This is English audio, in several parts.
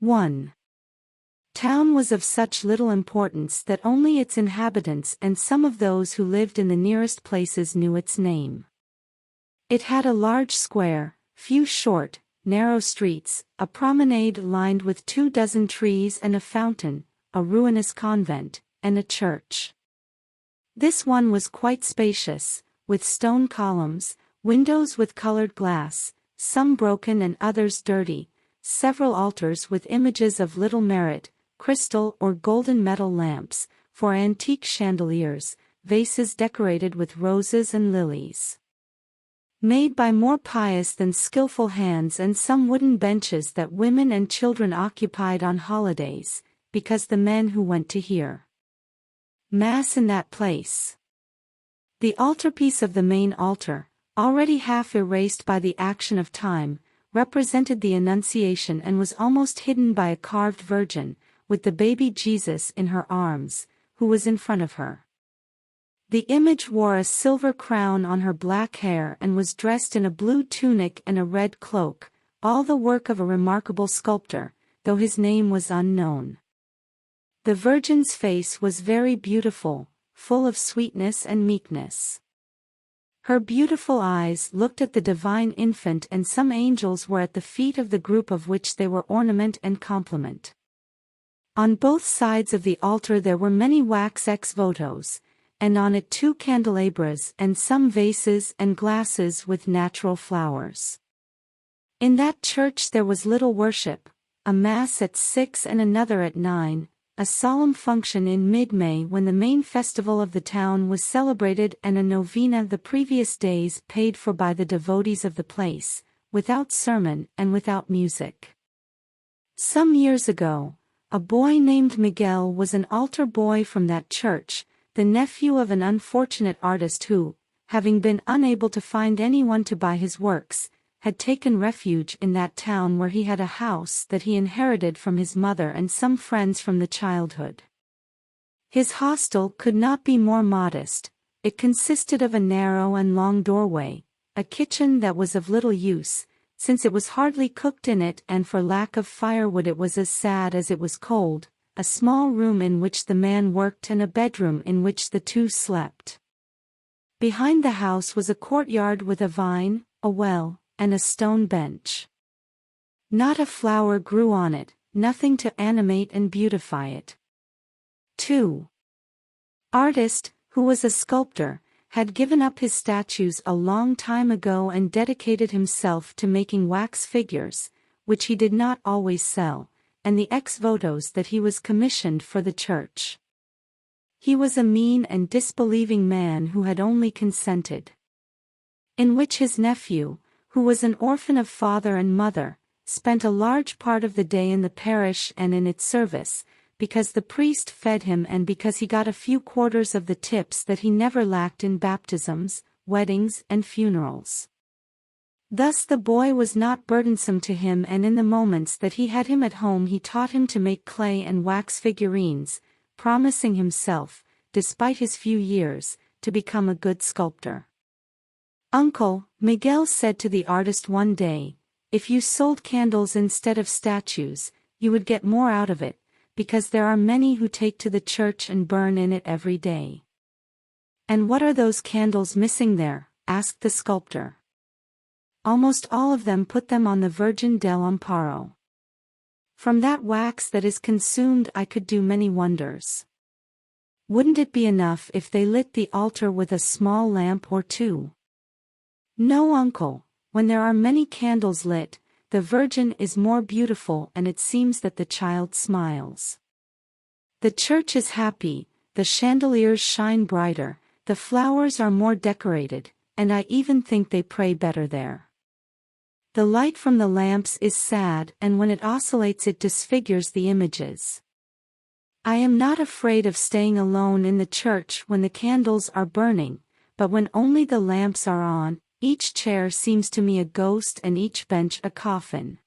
1. Town was of such little importance that only its inhabitants and some of those who lived in the nearest places knew its name. It had a large square, few short, narrow streets, a promenade lined with 24 trees and a fountain, a ruinous convent, and a church. This one was quite spacious, with stone columns, windows with colored glass, some broken and others dirty, several altars with images of little merit, crystal or golden metal lamps, for antique chandeliers, vases decorated with roses and lilies, made by more pious than skillful hands, and some wooden benches that women and children occupied on holidays, because the men who went to hear Mass in that place. The altarpiece of the main altar, already half erased by the action of time, represented the Annunciation and was almost hidden by a carved Virgin, with the baby Jesus in her arms, who was in front of her. The image wore a silver crown on her black hair and was dressed in a blue tunic and a red cloak, all the work of a remarkable sculptor, though his name was unknown. The Virgin's face was very beautiful, full of sweetness and meekness. Her beautiful eyes looked at the divine infant, and some angels were at the feet of the group of which they were ornament and complement. On both sides of the altar there were many wax ex votos, and on it 2 candelabras and some vases and glasses with natural flowers. In that church there was little worship, a Mass at 6 and another at 9, a solemn function in mid-May when the main festival of the town was celebrated, and a novena the previous days paid for by the devotees of the place, without sermon and without music. Some years ago, a boy named Miguel was an altar boy from that church, the nephew of an unfortunate artist who, having been unable to find anyone to buy his works, had taken refuge in that town, where he had a house that he inherited from his mother and some friends from the childhood. His hostel could not be more modest. It consisted of a narrow and long doorway, a kitchen that was of little use, since it was hardly cooked in it, and for lack of firewood it was as sad as it was cold, a small room in which the man worked and a bedroom in which the 2 slept. Behind the house was a courtyard with a vine, a well, and a stone bench. Not a flower grew on it, nothing to animate and beautify it. 2. Artist, who was a sculptor, had given up his statues a long time ago and dedicated himself to making wax figures, which he did not always sell, and the ex votos that he was commissioned for the church. He was a mean and disbelieving man who had only consented. In which his nephew, who was an orphan of father and mother, spent a large part of the day in the parish and in its service, because the priest fed him and because he got a few quarters of the tips that he never lacked in baptisms, weddings and funerals. Thus the boy was not burdensome to him, and in the moments that he had him at home he taught him to make clay and wax figurines, promising himself, despite his few years, to become a good sculptor. "Uncle," Miguel said to the artist one day, "if you sold candles instead of statues, you would get more out of it, because there are many who take to the church and burn in it every day." "And what are those candles missing there?" asked the sculptor. "Almost all of them put them on the Virgin del Amparo. From that wax that is consumed I could do many wonders." "Wouldn't it be enough if they lit the altar with a small lamp or 2? "No, uncle, when there are many candles lit, the Virgin is more beautiful, and it seems that the child smiles. The church is happy, the chandeliers shine brighter, the flowers are more decorated, and I even think they pray better there. The light from the lamps is sad, and when it oscillates it disfigures the images. I am not afraid of staying alone in the church when the candles are burning, but when only the lamps are on, each chair seems to me a ghost and each bench a coffin."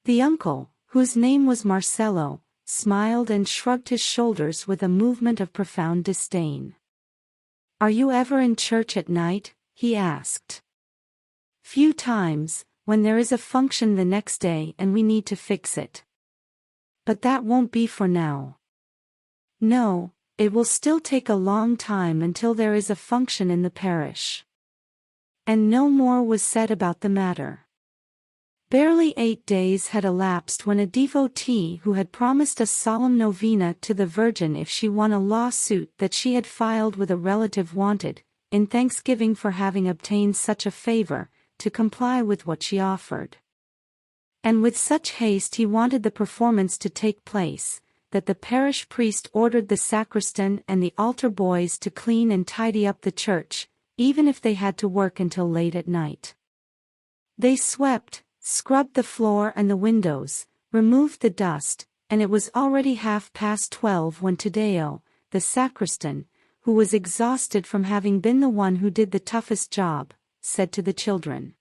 The uncle, whose name was Marcelo, smiled and shrugged his shoulders with a movement of profound disdain. "Are you ever in church at night?" he asked. "Few times, when there is a function the next day and we need to fix it." But that won't be for now. No, it will still take a long time until there is a function in the parish. And no more was said about the matter. Barely 8 days had elapsed when a devotee who had promised a solemn novena to the Virgin if she won a lawsuit that she had filed with a relative wanted, in thanksgiving for having obtained such a favor, to comply with what she offered. And with such haste he wanted the performance to take place, that the parish priest ordered the sacristan and the altar boys to clean and tidy up the church, even if they had to work until late at night. They swept, scrubbed the floor and the windows, removed the dust, and it was already 12:30 when Taddeo, the sacristan, who was exhausted from having been the one who did the toughest job, said to the children,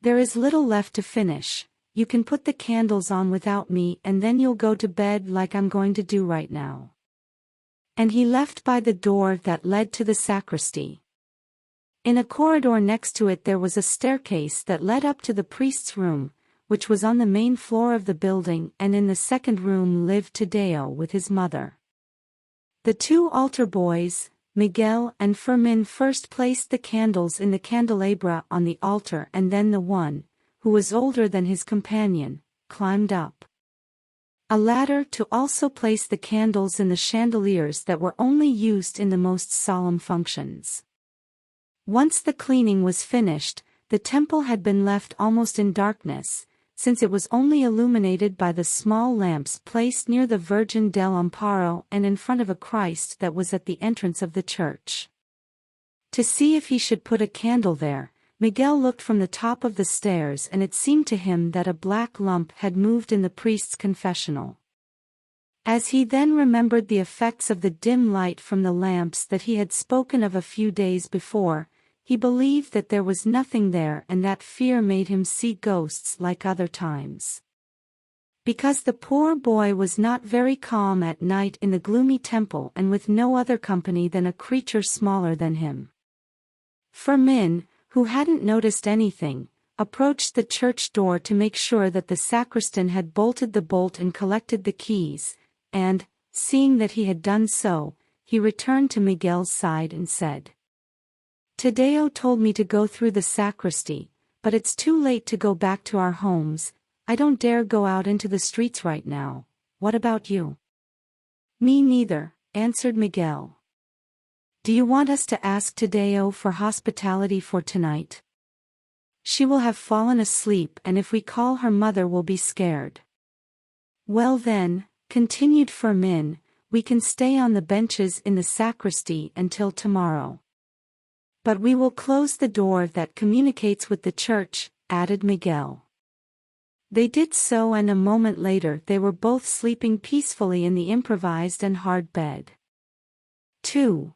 "There is little left to finish. You can put the candles on without me and then you'll go to bed like I'm going to do right now." And he left by the door that led to the sacristy. In a corridor next to it there was a staircase that led up to the priest's room, which was on the main floor of the building, and in the second room lived Taddeo with his mother. The 2 altar boys, Miguel and Fermin, first placed the candles in the candelabra on the altar, and then the one, who was older than his companion, climbed up a ladder to also place the candles in the chandeliers that were only used in the most solemn functions. Once the cleaning was finished, the temple had been left almost in darkness, since it was only illuminated by the small lamps placed near the Virgin del Amparo and in front of a Christ that was at the entrance of the church. To see if he should put a candle there, Miguel looked from the top of the stairs, and it seemed to him that a black lump had moved in the priest's confessional. As he then remembered the effects of the dim light from the lamps that he had spoken of a few days before, he believed that there was nothing there, and that fear made him see ghosts like other times. Because the poor boy was not very calm at night in the gloomy temple and with no other company than a creature smaller than him. Fermin, who hadn't noticed anything, approached the church door to make sure that the sacristan had bolted the bolt and collected the keys, and, seeing that he had done so, he returned to Miguel's side and said, "Taddeo told me to go through the sacristy, but it's too late to go back to our homes. I don't dare go out into the streets right now. What about you?" "Me neither," answered Miguel. "Do you want us to ask Taddeo for hospitality for tonight? She will have fallen asleep, and if we call her mother will be scared." "Well then," continued Fermin, "we can stay on the benches in the sacristy until tomorrow." "But we will close the door that communicates with the church," added Miguel. They did so, and a moment later they were both sleeping peacefully in the improvised and hard bed. 2.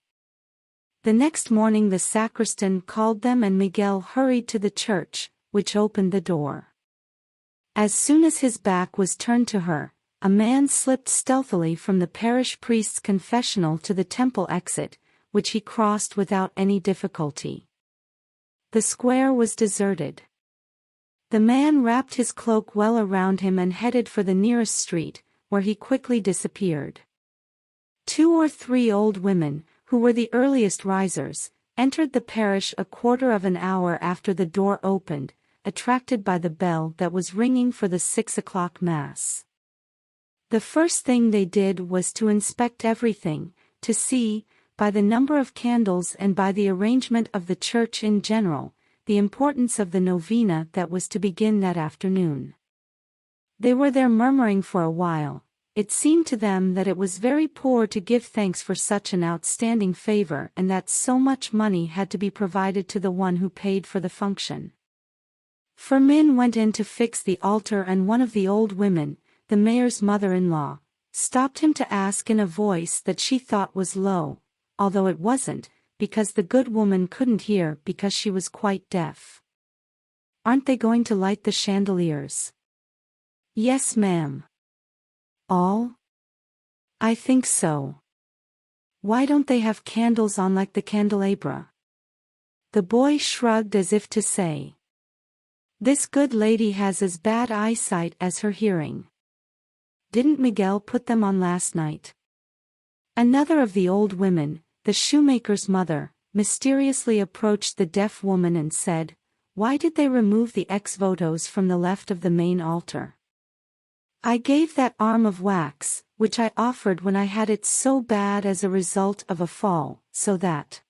The next morning the sacristan called them, and Miguel hurried to the church, which opened the door. As soon as his back was turned to her, a man slipped stealthily from the parish priest's confessional to the temple exit, which he crossed without any difficulty. The square was deserted. The man wrapped his cloak well around him and headed for the nearest street, where he quickly disappeared. 2 or 3 old women, who were the earliest risers, entered the parish a quarter of an hour after the door opened, attracted by the bell that was ringing for the 6 o'clock mass. The first thing they did was to inspect everything, to see, by the number of candles and by the arrangement of the church in general, the importance of the novena that was to begin that afternoon. They were there murmuring for a while. It seemed to them that it was very poor to give thanks for such an outstanding favor, and that so much money had to be provided to the one who paid for the function. Fermin went in to fix the altar, and one of the old women, the mayor's mother-in-law, stopped him to ask in a voice that she thought was low, although it wasn't, because the good woman couldn't hear because she was quite deaf. "Aren't they going to light the chandeliers?" "Yes, ma'am." "All?" "I think so." "Why don't they have candles on like the candelabra?" The boy shrugged as if to say, "This good lady has as bad eyesight as her hearing." Didn't Miguel put them on last night?" Another of the old women, the shoemaker's mother, mysteriously approached the deaf woman and said, "Why did they remove the ex-votos from the left of the main altar?" "I gave that arm of wax, which I offered when I had it so bad as a result of a fall, so that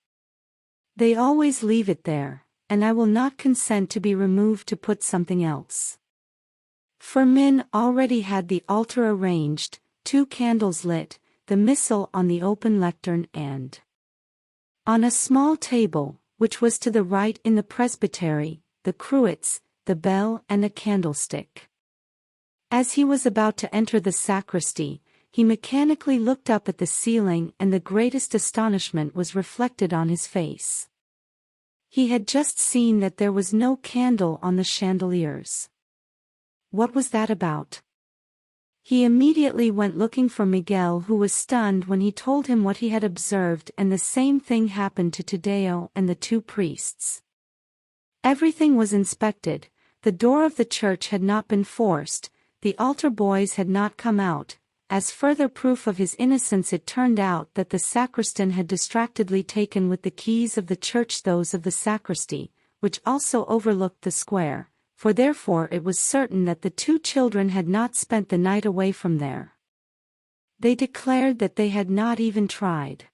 they always leave it there, and I will not consent to be removed to put something else." Fermin already had the altar arranged, 2 candles lit, the missal on the open lectern and on a small table, which was to the right in the presbytery, the cruets, the bell and a candlestick. As he was about to enter the sacristy, he mechanically looked up at the ceiling and the greatest astonishment was reflected on his face. He had just seen that there was no candle on the chandeliers. What was that about? He immediately went looking for Miguel, who was stunned when he told him what he had observed, and the same thing happened to Tadeo and the 2 priests. Everything was inspected, the door of the church had not been forced, the altar boys had not come out. As further proof of his innocence, it turned out that the sacristan had distractedly taken with the keys of the church those of the sacristy, which also overlooked the square, for therefore it was certain that the 2 children had not spent the night away from there. They declared that they had not even tried.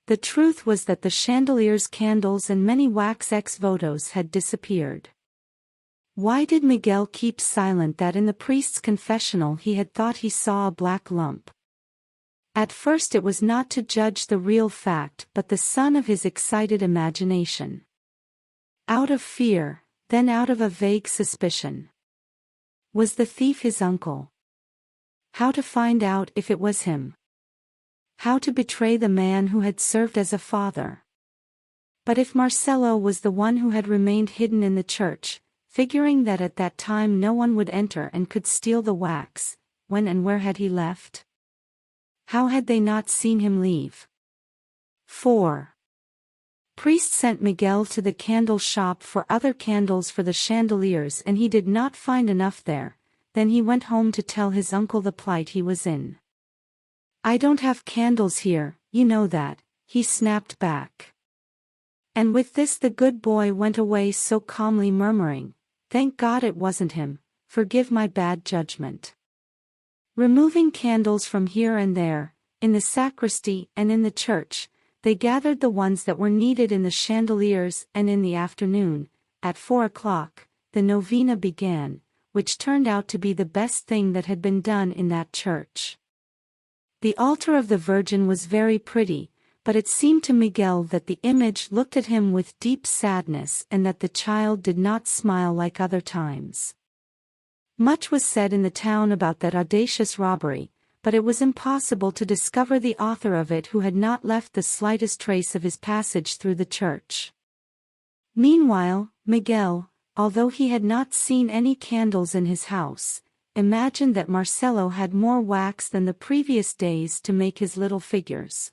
The truth was that the chandeliers, candles and many wax ex-votos had disappeared. Why did Miguel keep silent that in the priest's confessional he had thought he saw a black lump? At first it was not to judge the real fact but the son of his excited imagination. Out of fear, then out of a vague suspicion. Was the thief his uncle? How to find out if it was him? How to betray the man who had served as a father? But if Marcelo was the one who had remained hidden in the church, figuring that at that time no one would enter and could steal the wax, when and where had he left? How had they not seen him leave? 4. Priest sent Miguel to the candle shop for other candles for the chandeliers and he did not find enough there. Then he went home to tell his uncle the plight he was in. "I don't have candles here, you know that," he snapped back. And with this the good boy went away so calmly, murmuring, "Thank God it wasn't him, forgive my bad judgment." Removing candles from here and there, in the sacristy and in the church, they gathered the ones that were needed in the chandeliers, and in the afternoon, at 4 o'clock, the novena began, which turned out to be the best thing that had been done in that church. The altar of the Virgin was very pretty, but it seemed to Miguel that the image looked at him with deep sadness and that the child did not smile like other times. Much was said in the town about that audacious robbery, but it was impossible to discover the author of it who had not left the slightest trace of his passage through the church. Meanwhile, Miguel, although he had not seen any candles in his house, imagined that Marcelo had more wax than the previous days to make his little figures.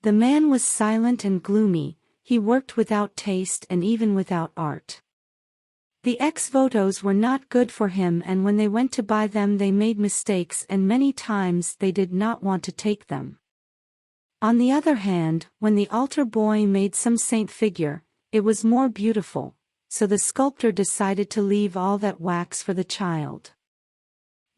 The man was silent and gloomy, he worked without taste and even without art. The ex-votos were not good for him, and when they went to buy them they made mistakes and many times they did not want to take them. On the other hand, when the altar boy made some saint figure, it was more beautiful, so the sculptor decided to leave all that wax for the child.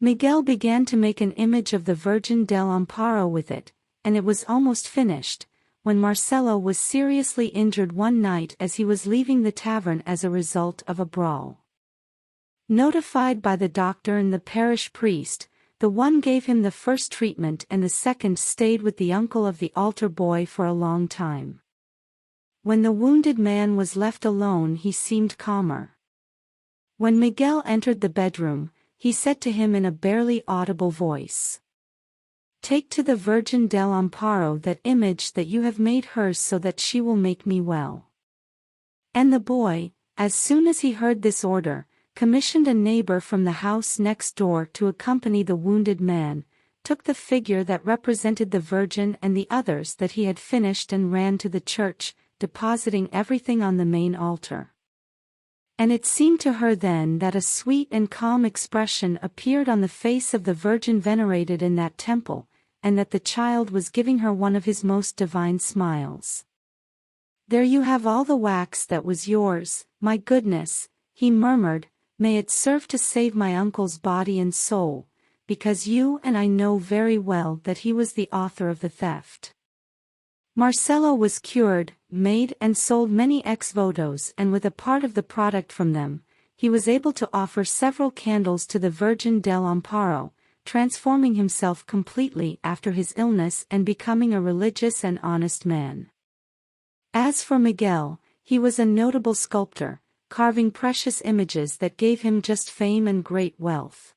Miguel began to make an image of the Virgin del Amparo with it, and it was almost finished, when Marcelo was seriously injured one night as he was leaving the tavern as a result of a brawl. Notified by the doctor and the parish priest, the one gave him the first treatment and the second stayed with the uncle of the altar boy for a long time. When the wounded man was left alone he seemed calmer. When Miguel entered the bedroom, he said to him in a barely audible voice, "Take to the Virgin del Amparo that image that you have made hers so that she will make me well." And the boy, as soon as he heard this order, commissioned a neighbor from the house next door to accompany the wounded man, took the figure that represented the Virgin and the others that he had finished and ran to the church, depositing everything on the main altar. And it seemed to her then that a sweet and calm expression appeared on the face of the Virgin venerated in that temple, and that the child was giving her one of his most divine smiles. "There you have all the wax that was yours, my goodness," he murmured, "may it serve to save my uncle's body and soul, because you and I know very well that he was the author of the theft." Marcello was cured, made and sold many ex-votos, and with a part of the product from them, he was able to offer several candles to the Virgin del Amparo, transforming himself completely after his illness and becoming a religious and honest man. As for Miguel, he was a notable sculptor, carving precious images that gave him just fame and great wealth.